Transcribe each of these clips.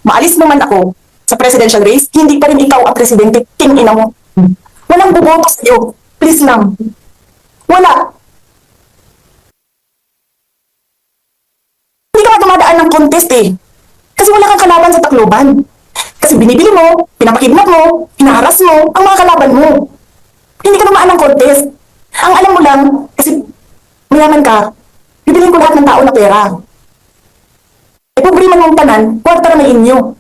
maalis mo man ako sa presidential race, hindi pa rin ikaw ang presidente, king ina mo. Walang buboto sa'yo. Please lang. Wala. Hindi ka nga dumadaan ng contest eh. Kasi wala kang kalaban sa Tacloban. Kasi binibili mo, pinapakidnap mo, hinaharas mo, ang mga kalaban mo. Hindi ka dumaan ng contest. Ang alam mo lang, kasi mayaman ka, bibilin ko lahat ng tao na pera. E pobre man mong tanan, kwarta na may inyo.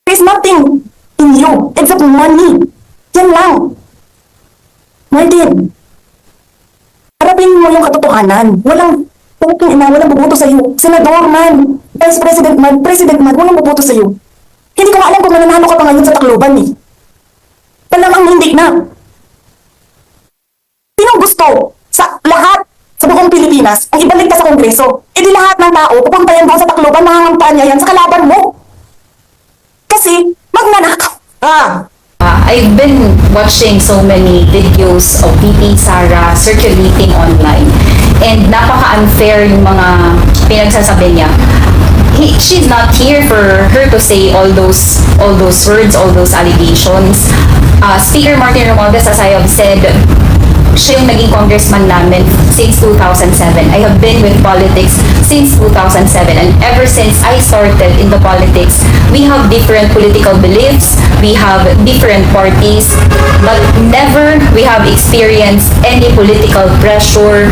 There is nothing in you except money. Yan lang. Martin, harapin mo yung katotohanan. Walang puking ina, walang bubuto sa'yo. Senador man, Vice President man, walang bubuto sa'yo. Hindi ko nga alam kung mananalo ka pa ngayon sa Tacloban eh. Palamang hindi na. Sinong gusto sa lahat sa buong Pilipinas ang ibalik ka sa Kongreso? E di lahat ng tao pupunta yan doon sa Tacloban, nangangampanya yan sa kalaban mo. Kasi magnanakaw. I've been watching so many videos of VP Sara circulating online, and napaka-unfair yung mga pinagsasabi niya. She's not here for her to say all those words, all those allegations. Speaker Martin Romualdez, as I have said, siya yung naging congressman namin since 2007. I have been with politics since 2007, and ever since I started in the politics, we have different political beliefs, we have different parties, but never we have experienced any political pressure,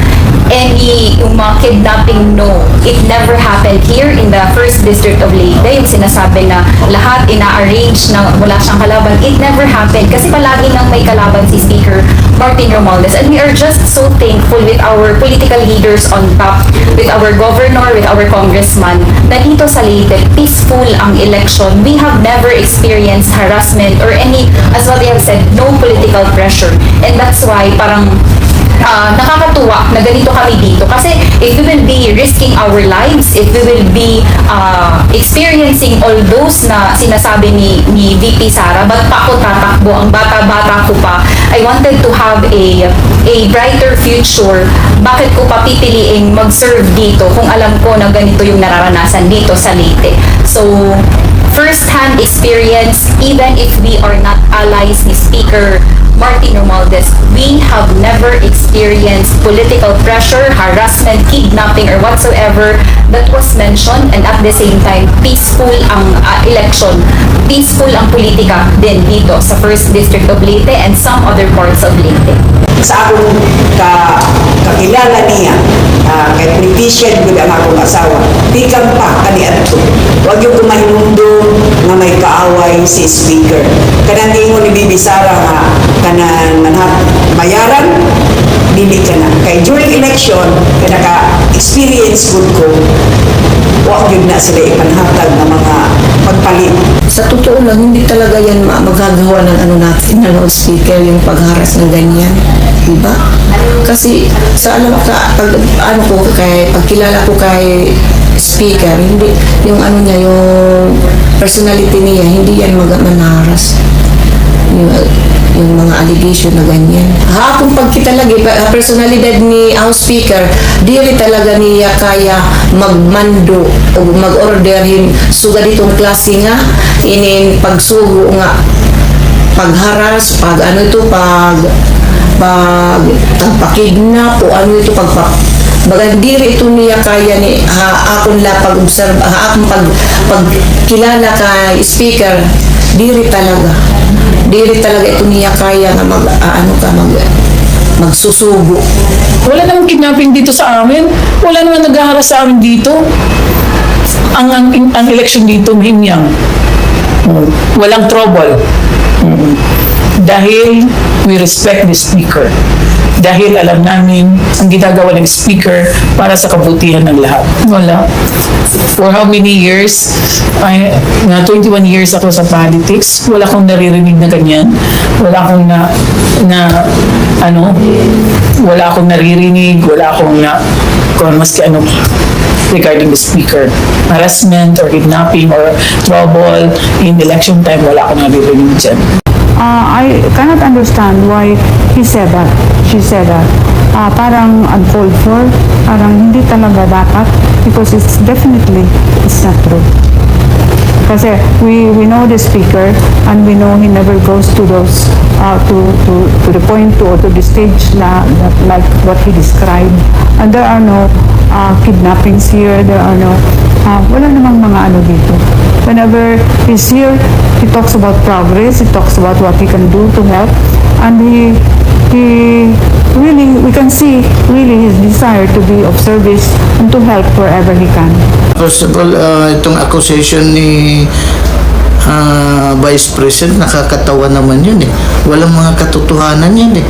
any yung mga kidnapping, no. It never happened here in the 1st District of Leyte, yung sinasabi na lahat ina-arrange na wala siyang kalaban. It never happened kasi palagi nang may kalaban si Speaker Martin Romualdez, and we are just so thankful with our political leaders on top, with our governor, with our congressman, na dito sa Leyte, peaceful ang election. We have never experienced harassment or any, as what they have said, no political pressure. And that's why parang nakakatuwa na ganito kami dito, kasi if we will be risking our lives, if we will be experiencing all those na sinasabi ni VP Sara, ba't pa ako tatakbo, ang bata-bata ko pa, I wanted to have a brighter future. Bakit ko pa pipiliing mag-serve dito kung alam ko na ganito yung nararanasan dito sa Leyte? So first-hand experience, even if we are not allies ni Speaker Martin Romualdez, we have never experienced political pressure, harassment, kidnapping, or whatsoever that was mentioned, and at the same time, peaceful ang election, peaceful ang politika din dito sa 1st District of Leyte and some other parts of Leyte. Sa akong kakilala niya, kay politician ko ang akong asawa, di kang pa kaniadto. Huwag yung kumahinundong nga may kaaway si Speaker. Kanang ingon ni Bibi Sara nga kanang manhat bayaran, dili ka na. Kay during election, kaya naka-experience good ko, huwag yun na sila ipanhatag ng mga pagpalit. Sa totoo lang, hindi talaga yan magagawa ng natin, speaker, yung pagharas ng ganyan. Diba? Kasi sa pagkilala ko kay speaker, hindi, yung niya, yung personality niya, hindi yan manaras. Yung mga allegation na ganyan. Kung pagkita lagi, personalidad ni House Speaker, dili talaga niya kaya magmando o mag-orderin suga ditong klase nga, inin pagsugo nga, pagharas, pagpakidnap o diri ito niya kaya ni akong pag-observe, akong pagkilala kay Speaker, diri talaga ito niya kaya na magsusugo. Wala namang kidnapping dito sa amin. Wala namang naghaharas sa amin dito. Ang election dito, himyang. Walang trouble. Dahil we respect the speaker. Dahil alam namin ang ginagawa ng speaker para sa kabutihan ng lahat. Wala. For how many years? 21 years ako sa politics. Wala akong naririnig na ganyan. Wala akong wala akong naririnig, wala akong regarding the speaker. Harassment or kidnapping or trouble in election time, wala akong naririnig dyan. I cannot understand why he said that. She said that. Parang uncalled for, parang hindi talaga dapat because it's not true. Kasi we know the speaker and we know he never goes to those to the point to the stage na like what he described. And there are no kidnappings here. There are no wala namang mga ano dito. Whenever he's here, he talks about progress. He talks about what he can do to help, and he really, we can see really his desire to be of service and to help wherever he can. First of all, itong accusation ni Vice President, nakakatawa naman yun eh. Walang mga katotohanan yan eh.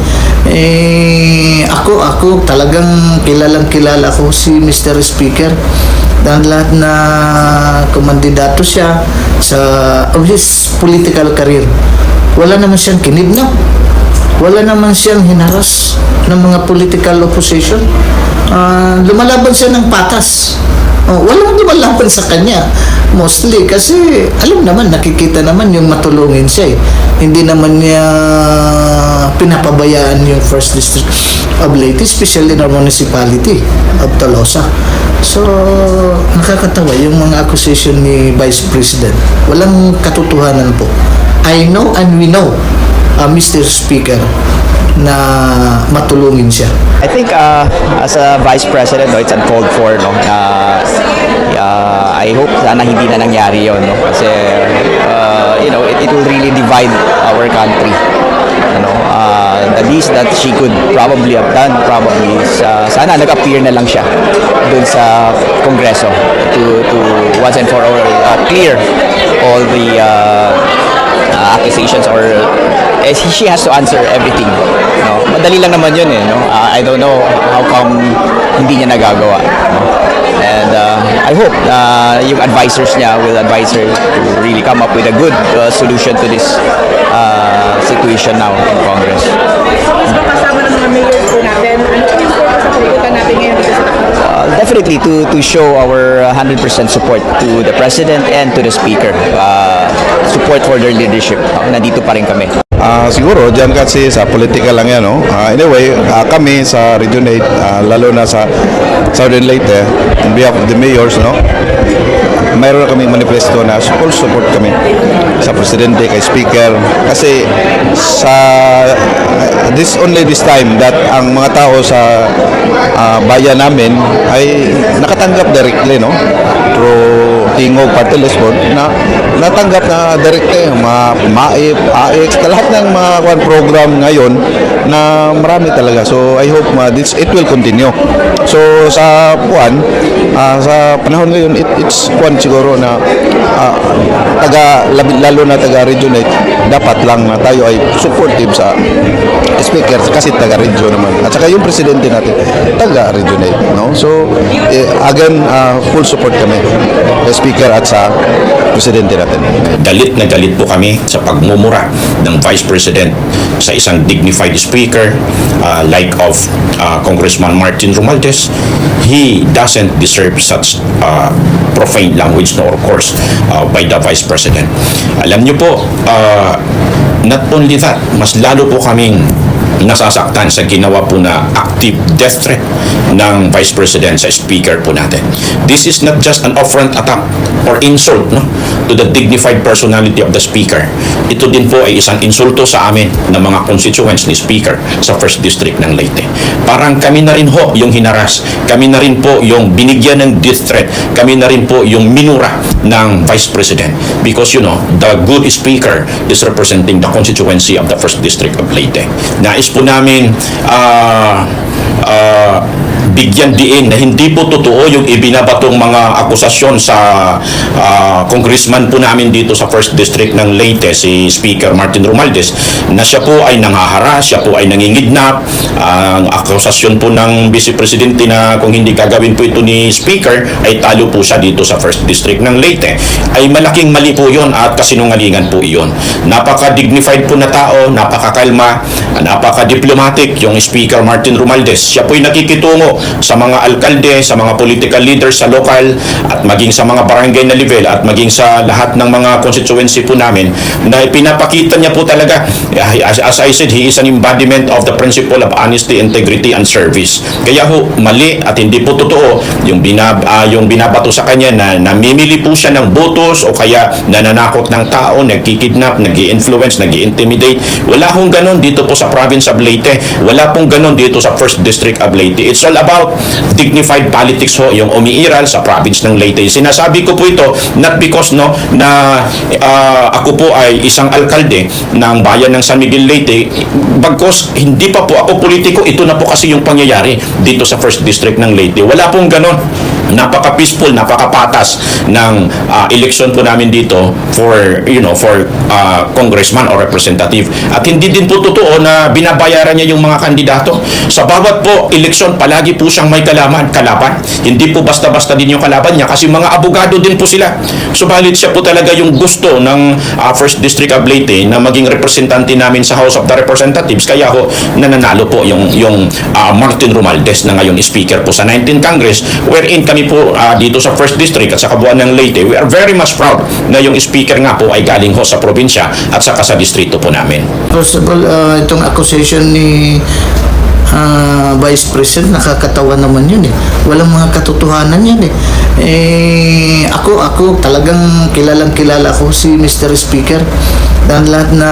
Ako talagang kilala ko si Mr. Speaker. Dahil lahat na kumandidato siya of his political career, wala naman siyang kinidnap. Wala naman siyang hinaras ng mga political opposition. Lumalaban siya ng patas. Walang lumalaban sa kanya. Mostly kasi alam naman, nakikita naman yung matulungin siya eh. Hindi naman niya pinapabayaan yung First District of Leyte, especially in our municipality of Tolosa. So, nakakatawa yung mga accusation ni Vice President. Walang katotohanan po. I know and we know, Mr. Speaker, na matulungin siya. I think as a Vice President, no, it's uncalled for. No? I hope sana hindi na nangyari yun. No? Kasi, it will really divide our country. The least that she could probably have done is sana nag-appear na lang siya dun sa Kongreso to once and for all clear all the accusations or she has to answer everything. No? Madali lang naman yun eh. No? I don't know how come hindi niya nagagawa. No? And I hope yung advisors niya will advise her to really come up with a good solution to this situation now in Congress. Kasama ng mga mayors po natin, ano po yung purpose sa pagpunta natin ngayon dito sa Definitely to show our 100% support to the President and to the Speaker. Support for their leadership. Nandito pa rin kami. Siguro diyan kasi sa political lang yan, no? Anyway, kami sa Region 8, lalo na sa Southern Leyte, on behalf of the mayors, no? Mayroon na kami manifesto na full support kami sa Presidente, kay Speaker, kasi sa this time that ang mga tao sa bayan namin ay nakatanggap directly, no? Through Tingog Party List Board na natanggap na directly MAIP, AX, lahat ng mga program ngayon na marami talaga. So I hope it will continue. So sa sa panahon ngayon, it's siguro na lalo na taga Region 8, dapat lang na tayo ay supportive sa Speaker kasi taga Region naman. At saka yung Presidente natin, taga Region 8. No? So again, full support kami sa Speaker at sa Presidente natin. Galit na galit po kami sa pagmumura ng Vice President sa isang dignified speaker like of Congressman Martin Romualdez. He doesn't deserve such profane language, no, of course, by the Vice President. Alam niyo po, not only that, mas lalo po kaming nasasaktan sa ginawa po na active death threat ng Vice President sa Speaker po natin. This is not just an affront attack or insult, no, to the dignified personality of the Speaker. Ito din po ay isang insulto sa amin ng mga constituents ni Speaker sa 1st District ng Leyte. Parang kami na rin ho yung hinaras, kami na rin po yung binigyan ng death threat, kami na rin po yung minura ng Vice President, because the good Speaker is representing the constituency of the 1st District of Leyte. Nais po namin bigyan diin na hindi po totoo yung ibinabatong mga akusasyon sa congressman po namin dito sa 1st District ng Leyte, si Speaker Martin Romualdez, na siya po ay nanghaharas, siya po ay nangingidnap. Ang akusasyon po ng Vice Presidente na kung hindi gagawin po ito ni Speaker ay talo po siya dito sa 1st District ng Leyte, ay malaking mali po yun at kasinungalingan po iyon. Napaka-dignified po na tao, napakakalma, napaka-diplomatic yung Speaker Martin Romualdez. Siya po ay nakikitungo sa mga alkalde, sa mga political leaders sa lokal at maging sa mga barangay na level at maging sa lahat ng mga constituency po namin na pinapakita niya po talaga, as I said, he is an embodiment of the principle of honesty, integrity, and service. Kaya ho, mali at hindi po totoo yung binabato sa kanya na namimili po siya ng botos o kaya nananakot ng tao, nagkikidnap, nag-i-influence, nag-i-intimidate. Wala hong ganon dito po sa province of Leyte. Wala pong ganon dito sa 1st District of Leyte. It's all about dignified politics ho, yung umiiral sa province ng Leyte. Sinasabi ko po ito not because na ako po ay isang alkalde ng bayan ng San Miguel Leyte, bagkos hindi pa po ako politiko, ito na po kasi yung pangyayari dito sa 1st District ng Leyte. Wala pong ganon. Napaka-peaceful, napaka-patas ng eleksyon po namin dito for congressman or representative. At hindi din po totoo na binabayaran niya yung mga kandidato. Sa bawat po eleksyon, palagi po siyang may kalaban. Hindi po basta-basta din yung kalaban niya kasi mga abogado din po sila. Subalit siya po talaga yung gusto ng 1st District of Leyte na maging representante namin sa House of the Representatives. Kaya ho, nananalo po yung Martin Romualdez na ngayon speaker po sa 19th Congress, wherein kami po dito sa 1st District at sa kabuuan ng Leyte, we are very much proud na yung speaker nga po ay galing ho sa probinsya at saka sa distrito po namin. First of all, itong accusation ni Vice President, nakakatawa naman yun eh. Walang mga katotohanan yan eh. Ako talagang kilala ko si Mr. Speaker. Dan lahat na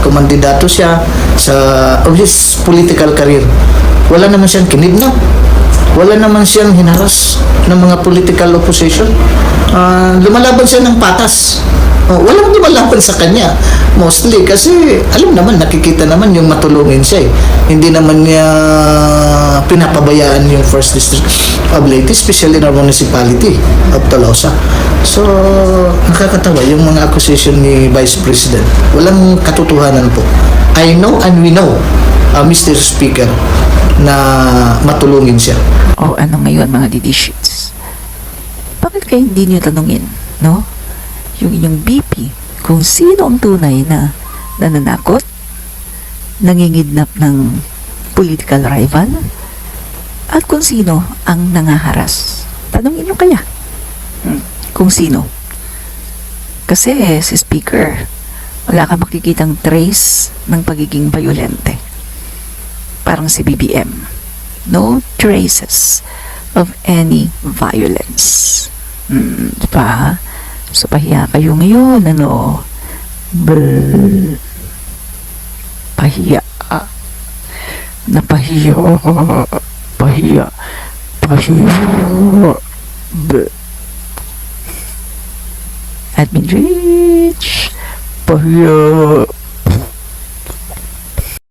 kumandidato siya sa his political career. Wala naman siyang kinidnap. Wala naman siyang hinaras ng mga political opposition. Lumalaban siya ng patas. Walang lumalaban sa kanya. Mostly kasi alam naman, nakikita naman yung matulungin siya eh. Hindi naman niya pinapabayaan yung 1st District of Leyte, especially in our municipality of Tolosa. So, nakakatawa yung mga accusation ni Vice President. Walang katotohanan po. I know and we know, Mr. Speaker, na matulungin siya. O ano ngayon mga didishits? Bakit kayo hindi nyo tanungin, no? Yung inyong BP, kung sino ang tunay na nananakot, nangingidnap ng political rival, at kung sino ang nangaharas. Tanungin nyo kaya kung sino. Kasi si Speaker, wala ka makikitang trace ng pagiging violente. Parang si BBM. No traces of any violence. Diba? So, pahiya kayo ngayon, ano? Pahiya. Napahiya. Pahiya. Admin Rich. Pahiya.